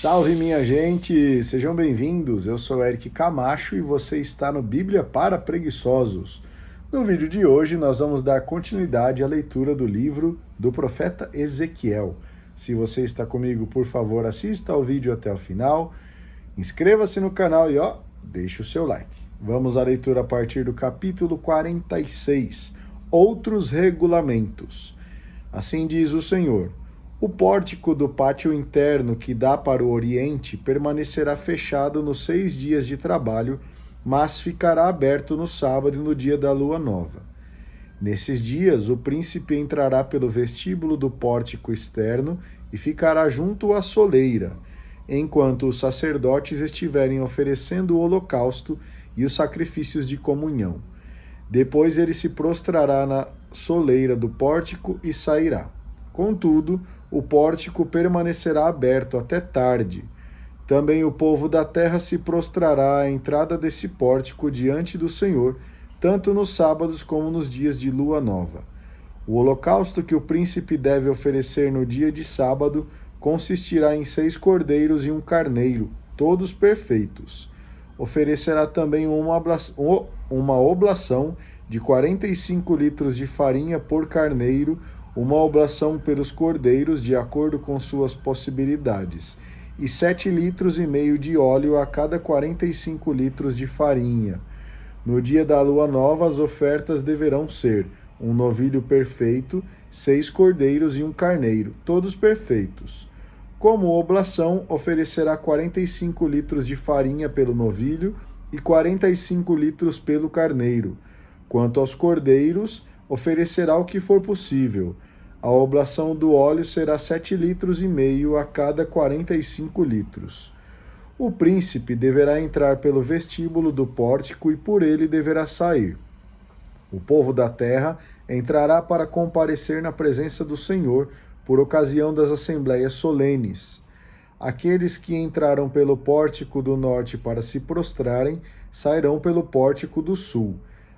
Salve, minha gente! Sejam bem-vindos. Eu sou Eric Camacho e você está no Bíblia para Preguiçosos. No vídeo de hoje, nós vamos dar continuidade à leitura do livro do profeta Ezequiel. Se você está comigo, por favor, assista ao vídeo até o final, inscreva-se no canal e, deixe o seu like. Vamos à leitura a partir do capítulo 46, Outros Regulamentos. Assim diz o Senhor: o pórtico do pátio interno que dá para o oriente permanecerá fechado nos 6 dias de trabalho, mas ficará aberto no sábado e no dia da lua nova. Nesses dias, o príncipe entrará pelo vestíbulo do pórtico externo e ficará junto à soleira, enquanto os sacerdotes estiverem oferecendo o holocausto e os sacrifícios de comunhão. Depois ele se prostrará na soleira do pórtico e sairá. Contudo, o pórtico permanecerá aberto até tarde. Também o povo da terra se prostrará à entrada desse pórtico diante do Senhor, tanto nos sábados como nos dias de lua nova. O holocausto que o príncipe deve oferecer no dia de sábado consistirá em 6 cordeiros e um carneiro, todos perfeitos. Oferecerá também uma oblação de 45 litros de farinha por carneiro, uma oblação pelos cordeiros, de acordo com suas possibilidades, e 7,5 litros de óleo a cada 45 litros de farinha. No dia da lua nova, as ofertas deverão ser um novilho perfeito, 6 cordeiros e um carneiro, todos perfeitos. Como oblação, oferecerá 45 litros de farinha pelo novilho e 45 litros pelo carneiro. Quanto aos cordeiros, oferecerá o que for possível. A oblação do óleo será 7,5 litros a cada 45 litros. O príncipe deverá entrar pelo vestíbulo do pórtico e por ele deverá sair. O povo da terra entrará para comparecer na presença do Senhor por ocasião das assembleias solenes. Aqueles que entraram pelo pórtico do norte para se prostrarem sairão pelo pórtico do sul.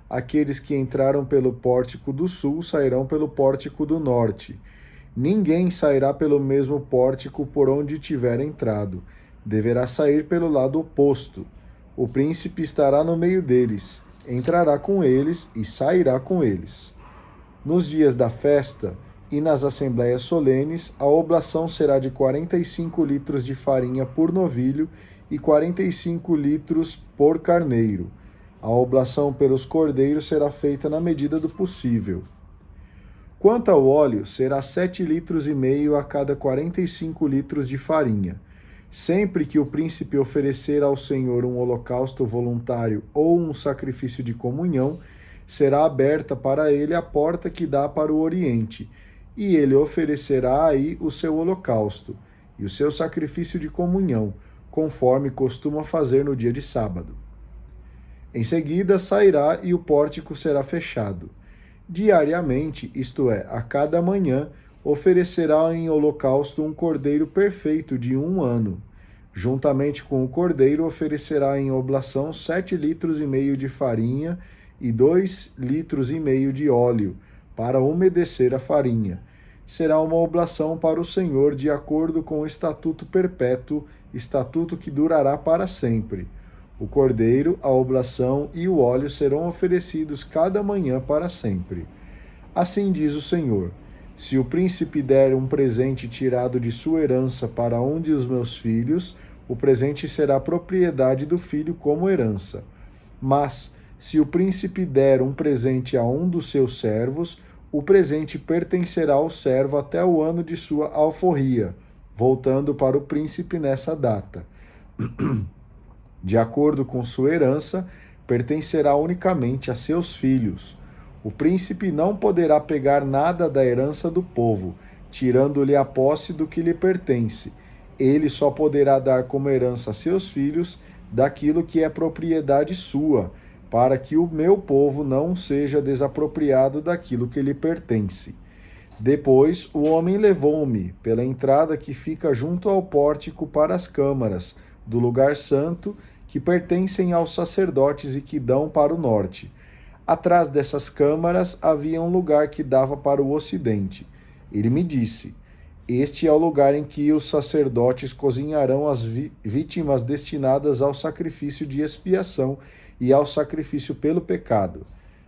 Aqueles que entraram pelo pórtico do sul sairão pelo pórtico do norte. Ninguém sairá pelo mesmo pórtico por onde tiver entrado. Deverá sair pelo lado oposto. O príncipe estará no meio deles, entrará com eles e sairá com eles. Nos dias da festa e nas assembleias solenes, a oblação será de 45 litros de farinha por novilho e 45 litros por carneiro. A oblação pelos cordeiros será feita na medida do possível. Quanto ao óleo, será 7,5 litros a cada 45 litros de farinha. Sempre que o príncipe oferecer ao Senhor um holocausto voluntário ou um sacrifício de comunhão, será aberta para ele a porta que dá para o oriente, e ele oferecerá aí o seu holocausto e o seu sacrifício de comunhão, conforme costuma fazer no dia de sábado. Em seguida sairá e o pórtico será fechado. Diariamente, isto é, a cada manhã, oferecerá em holocausto um cordeiro perfeito de 1 ano. Juntamente com o cordeiro, oferecerá em oblação 7,5 litros de farinha e 2,5 litros de óleo, para umedecer a farinha. Será uma oblação para o Senhor de acordo com o estatuto perpétuo, estatuto que durará para sempre. O cordeiro, a oblação e o óleo serão oferecidos cada manhã para sempre. Assim diz o Senhor: se o príncipe der um presente tirado de sua herança para um dos meus filhos, o presente será propriedade do filho como herança. Mas, se o príncipe der um presente a um dos seus servos, o presente pertencerá ao servo até o ano de sua alforria, voltando para o príncipe nessa data. De acordo com sua herança, pertencerá unicamente a seus filhos. O príncipe não poderá pegar nada da herança do povo, tirando-lhe a posse do que lhe pertence. Ele só poderá dar como herança a seus filhos daquilo que é propriedade sua, para que o meu povo não seja desapropriado daquilo que lhe pertence. Depois o homem levou-me pela entrada que fica junto ao pórtico para as câmaras do lugar santo, que pertencem aos sacerdotes e que dão para o norte. Atrás dessas câmaras havia um lugar que dava para o ocidente. Ele me disse: Este é o lugar em que os sacerdotes cozinharão as vítimas destinadas ao sacrifício de expiação e ao sacrifício pelo pecado.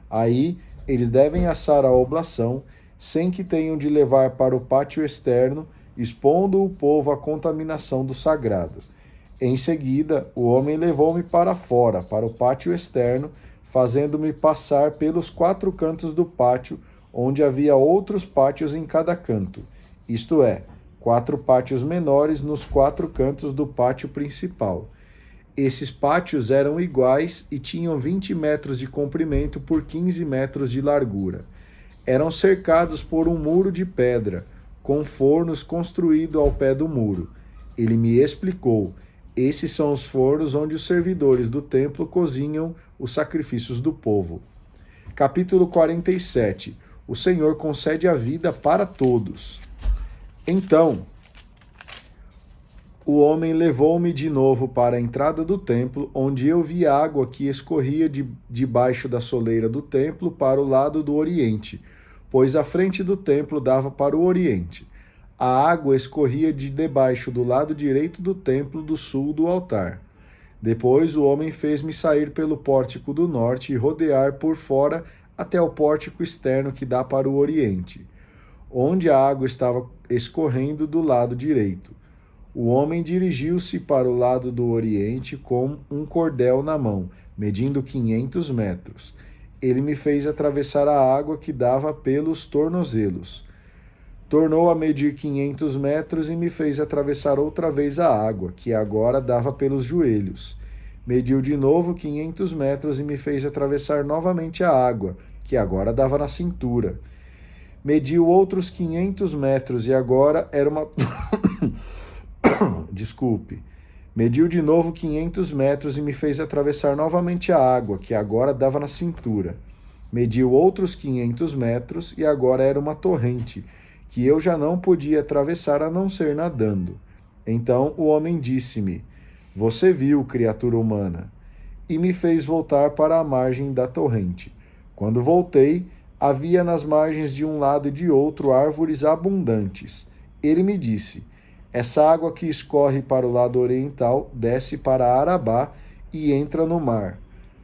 Aí eles devem assar a oblação, sem que tenham de levar para o pátio externo, expondo o povo à contaminação do sagrado. Em seguida, o homem levou-me para fora, para o pátio externo, fazendo-me passar pelos 4 cantos do pátio, onde havia outros pátios em cada canto, isto é, 4 pátios menores nos 4 cantos do pátio principal. Esses pátios eram iguais e tinham 20 metros de comprimento por 15 metros de largura. Eram cercados por um muro de pedra, com fornos construído ao pé do muro. Ele me explicou: esses são os fornos onde os servidores do templo cozinham os sacrifícios do povo. Capítulo 47. O Senhor concede a vida para todos. Então, o homem levou-me de novo para a entrada do templo, onde eu vi água que escorria debaixo da soleira do templo para o lado do oriente, pois a frente do templo dava para o oriente. A água escorria de debaixo do lado direito do templo do sul do altar. Depois o homem fez-me sair pelo pórtico do norte e rodear por fora até o pórtico externo que dá para o oriente, onde a água estava escorrendo do lado direito. O homem dirigiu-se para o lado do oriente com um cordel na mão, medindo 500 metros. Ele me fez atravessar a água que dava pelos tornozelos. Tornou a medir 500 metros e me fez atravessar outra vez a água, que agora dava pelos joelhos. Mediu de novo 500 metros e me fez atravessar novamente a água, que agora dava na cintura. Mediu outros 500 metros e agora era uma... Desculpe. Mediu de novo 500 metros e me fez atravessar novamente a água, que agora dava na cintura. Mediu outros 500 metros e agora era uma torrente, que eu já não podia atravessar a não ser nadando. Então o homem disse-me: Você viu, criatura humana? E me fez voltar para a margem da torrente. Quando voltei, havia nas margens de um lado e de outro árvores abundantes. Ele me disse: Essa água que escorre para o lado oriental desce para Arabá e entra no mar.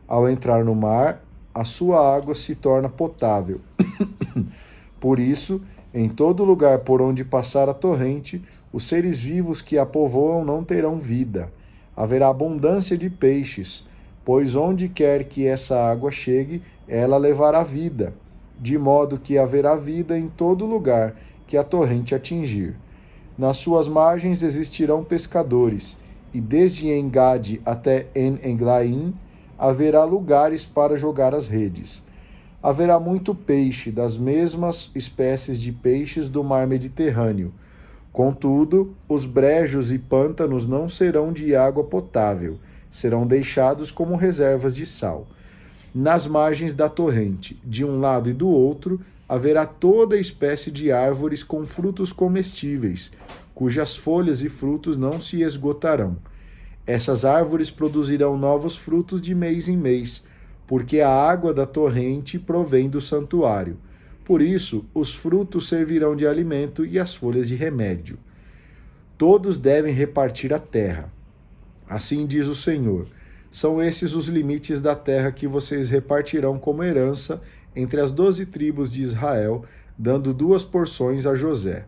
Ao entrar no mar, a sua água se torna potável. Por isso, em todo lugar por onde passar a torrente, os seres vivos que a povoam não terão vida. Haverá abundância de peixes, pois onde quer que essa água chegue, ela levará vida, de modo que haverá vida em todo lugar que a torrente atingir. Nas suas margens existirão pescadores, e desde En-Gade até En-Eglaim haverá lugares para jogar as redes. Haverá muito peixe, das mesmas espécies de peixes do mar Mediterrâneo. Contudo, os brejos e pântanos não serão de água potável, serão deixados como reservas de sal. Nas margens da torrente, de um lado e do outro, haverá toda espécie de árvores com frutos comestíveis, cujas folhas e frutos não se esgotarão. Essas árvores produzirão novos frutos de mês em mês, porque a água da torrente provém do santuário. Por isso, os frutos servirão de alimento e as folhas de remédio. Todos devem repartir a terra. Assim diz o Senhor: são esses os limites da terra que vocês repartirão como herança entre as 12 tribos de Israel, dando 2 porções a José.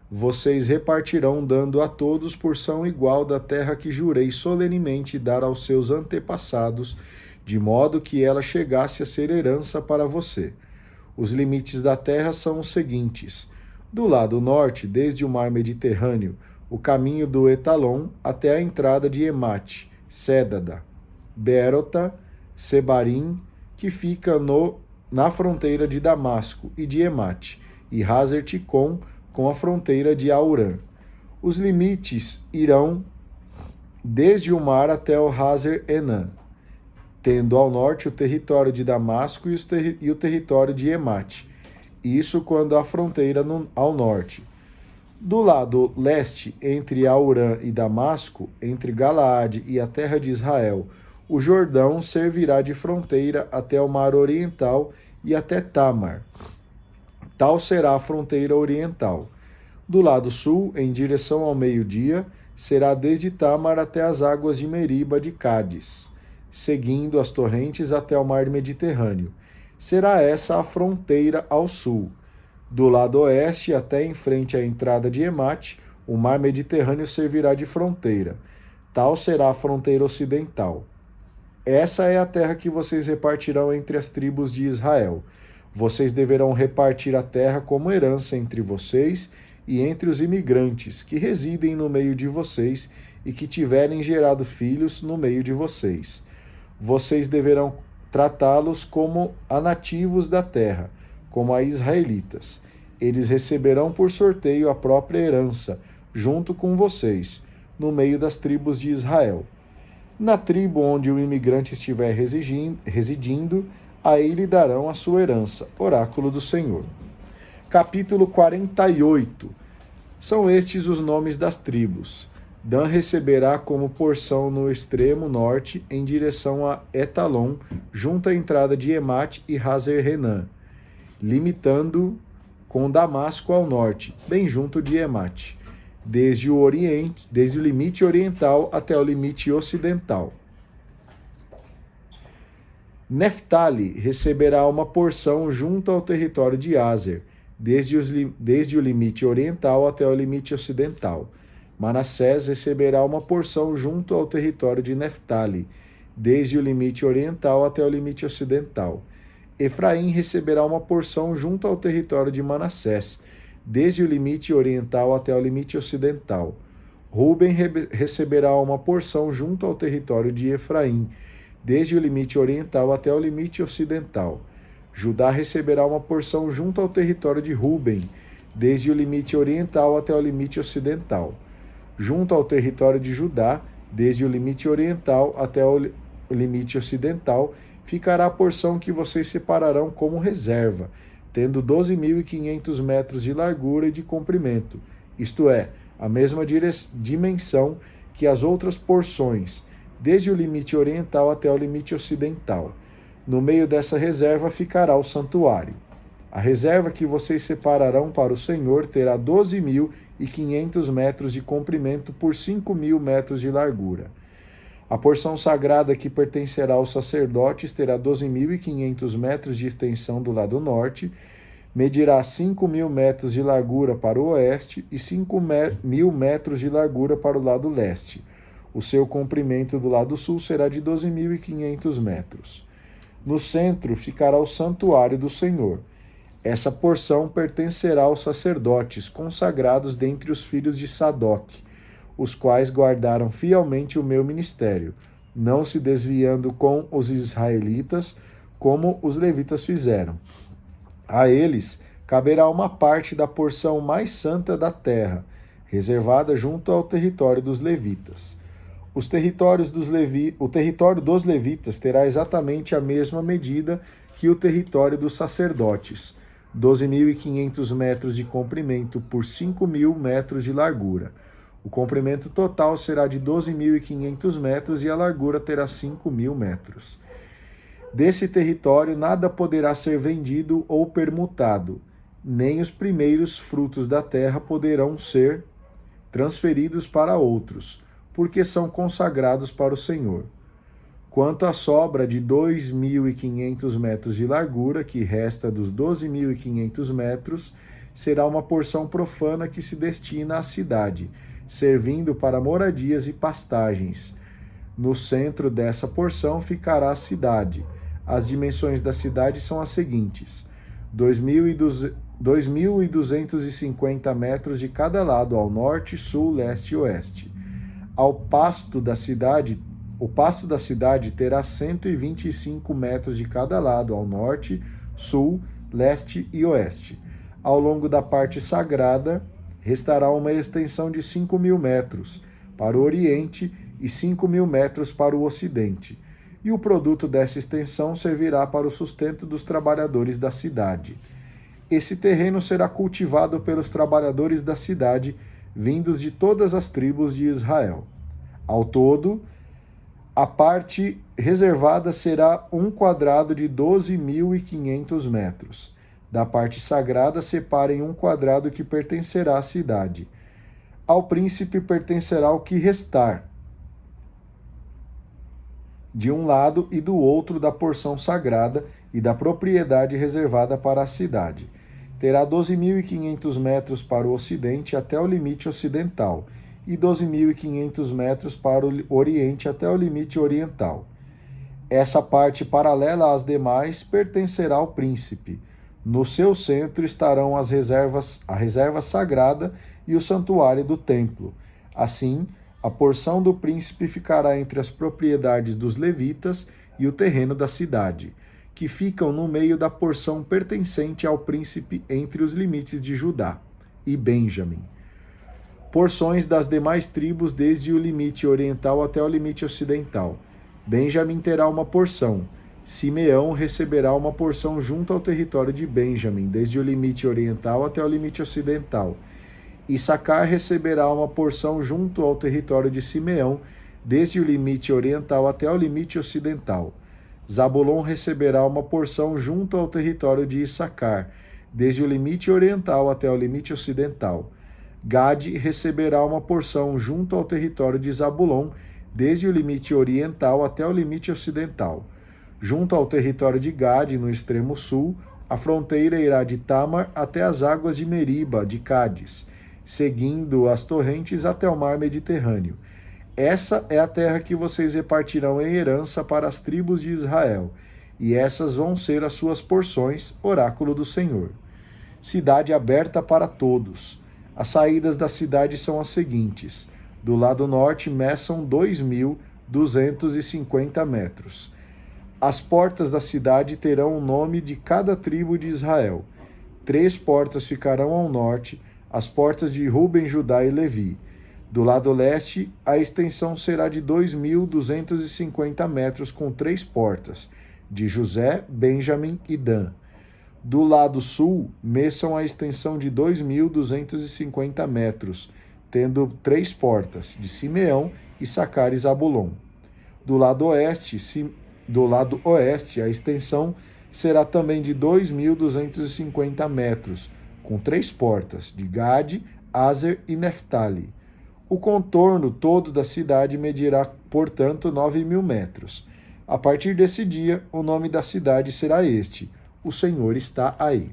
Vocês repartirão dando a todos porção igual da terra que jurei solenemente dar aos seus antepassados, de modo que ela chegasse a ser herança para você. Os limites da terra são os seguintes: do lado norte, desde o mar Mediterrâneo, o caminho do Etalon até a entrada de Emate, Cédada, Bérota, Sebarim, que fica na fronteira de Damasco e de Emate, e Hazer-Ticom, com a fronteira de Aurã. Os limites irão desde o mar até o Hazer-Enã, tendo ao norte o território de Damasco e o território de Emate, isso quando a fronteira ao norte. Do lado leste, entre Aurã e Damasco, entre Galaade e a terra de Israel, o Jordão servirá de fronteira até o mar oriental e até Tamar. Tal será a fronteira oriental. Do lado sul, em direção ao meio-dia, será desde Tamar até as águas de Meriba de Cádiz, seguindo as torrentes até o mar Mediterrâneo. Será essa a fronteira ao sul. Do lado oeste, até em frente à entrada de Emate, o mar Mediterrâneo servirá de fronteira. Tal será a fronteira ocidental. Essa é a terra que vocês repartirão entre as tribos de Israel. Vocês deverão repartir a terra como herança entre vocês e entre os imigrantes que residem no meio de vocês e que tiverem gerado filhos no meio de vocês. Vocês deverão tratá-los como a nativos da terra, como a israelitas. Eles receberão por sorteio a própria herança, junto com vocês, no meio das tribos de Israel. Na tribo onde o imigrante estiver residindo, a ele darão a sua herança. Oráculo do Senhor. Capítulo 48. São estes os nomes das tribos. Dan receberá como porção no extremo norte, em direção a Etalon, junto à entrada de Emate e Hazer-Renã, limitando com Damasco ao norte, bem junto de Emate, desde o limite oriental até o limite ocidental. Neftali receberá uma porção junto ao território de Aser, desde o limite oriental até o limite ocidental. Manassés receberá uma porção junto ao território de Neftali, desde o limite oriental até o limite ocidental. Efraim receberá uma porção junto ao território de Manassés, desde o limite oriental até o limite ocidental. Ruben receberá uma porção junto ao território de Efraim, desde o limite oriental até o limite ocidental. Judá receberá uma porção junto ao território de Ruben, desde o limite oriental até o limite ocidental. Junto ao território de Judá, desde o limite oriental até o limite ocidental, ficará a porção que vocês separarão como reserva, tendo 12.500 metros de largura e de comprimento, isto é, a mesma dimensão que as outras porções, desde o limite oriental até o limite ocidental. No meio dessa reserva ficará o santuário. A reserva que vocês separarão para o Senhor terá 12.500 metros de comprimento por 5.000 metros de largura. A porção sagrada que pertencerá aos sacerdotes terá 12.500 metros de extensão do lado norte, medirá 5.000 metros de largura para o oeste e 5.000 metros de largura para o lado leste. O seu comprimento do lado sul será de 12.500 metros. No centro ficará o santuário do Senhor. Essa porção pertencerá aos sacerdotes consagrados dentre os filhos de Sadoc, os quais guardaram fielmente o meu ministério, não se desviando com os israelitas, como os levitas fizeram. A eles caberá uma parte da porção mais santa da terra, reservada junto ao território dos levitas. O território dos levitas terá exatamente a mesma medida que o território dos sacerdotes, 12.500 metros de comprimento por 5.000 metros de largura. O comprimento total será de 12.500 metros e a largura terá 5.000 metros. Desse território nada poderá ser vendido ou permutado, nem os primeiros frutos da terra poderão ser transferidos para outros, porque são consagrados para o Senhor. Quanto à sobra de 2.500 metros de largura, que resta dos 12.500 metros, será uma porção profana que se destina à cidade, servindo para moradias e pastagens. No centro dessa porção ficará a cidade. As dimensões da cidade são as seguintes: 2.250 metros de cada lado, ao norte, sul, leste e oeste. O pasto da cidade terá 125 metros de cada lado, ao norte, sul, leste e oeste. Ao longo da parte sagrada, restará uma extensão de 5.000 metros para o oriente e 5.000 metros para o ocidente. E o produto dessa extensão servirá para o sustento dos trabalhadores da cidade. Esse terreno será cultivado pelos trabalhadores da cidade, vindos de todas as tribos de Israel. Ao todo, a parte reservada será um quadrado de 12.500 metros. da parte sagrada separem um quadrado que pertencerá à cidade. Ao príncipe pertencerá o que restar, de um lado e do outro da porção sagrada e da propriedade reservada para a cidade. Terá 12.500 metros para o ocidente até o limite ocidental, e 12.500 metros para o oriente até o limite oriental. Essa parte paralela às demais pertencerá ao príncipe. No seu centro estarão a reserva sagrada e o santuário do templo. Assim, a porção do príncipe ficará entre as propriedades dos levitas e o terreno da cidade, que ficam no meio da porção pertencente ao príncipe entre os limites de Judá e Benjamim. Porções das demais tribos desde o limite oriental até o limite ocidental. Benjamim terá uma porção. Simeão receberá uma porção junto ao território de Benjamim, desde o limite oriental até o limite ocidental. Issacar receberá uma porção junto ao território de Simeão, desde o limite oriental até o limite ocidental. Zabulon receberá uma porção junto ao território de Issacar, desde o limite oriental até o limite ocidental. Gade receberá uma porção junto ao território de Zabulon, desde o limite oriental até o limite ocidental. Junto ao território de Gade, no extremo sul, a fronteira irá de Tamar até as águas de Meriba, de Cádiz, seguindo as torrentes até o mar Mediterrâneo. Essa é a terra que vocês repartirão em herança para as tribos de Israel, e essas vão ser as suas porções, oráculo do Senhor. Cidade aberta para todos. As saídas da cidade são as seguintes. Do lado norte meçam 2.250 metros. As portas da cidade terão o nome de cada tribo de Israel. 3 portas ficarão ao norte, as portas de Ruben, Judá e Levi. Do lado leste, a extensão será de 2.250 metros com 3 portas, de José, Benjamim e Dan. Do lado sul, meçam a extensão de 2.250 metros, tendo 3 portas, de Simeão, Issacar e Zabulon. Do lado oeste, a extensão será também de 2.250 metros, com 3 portas, de Gade, Aser e Neftali. O contorno todo da cidade medirá, portanto, 9.000 metros. A partir desse dia, o nome da cidade será este: O Senhor está aí.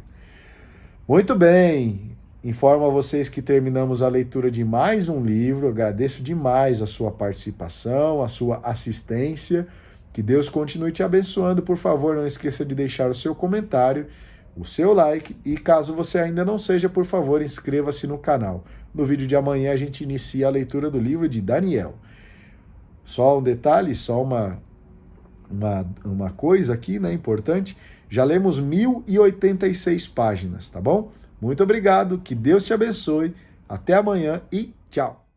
Muito bem! Informo a vocês que terminamos a leitura de mais um livro. Agradeço demais a sua participação, a sua assistência. Que Deus continue te abençoando. Por favor, não esqueça de deixar o seu comentário, o seu like e, caso você ainda não seja, por favor, inscreva-se no canal. No vídeo de amanhã a gente inicia a leitura do livro de Daniel. Só um detalhe, só uma coisa aqui, né, importante. Já lemos 1.086 páginas, tá bom? Muito obrigado, que Deus te abençoe. Até amanhã e tchau!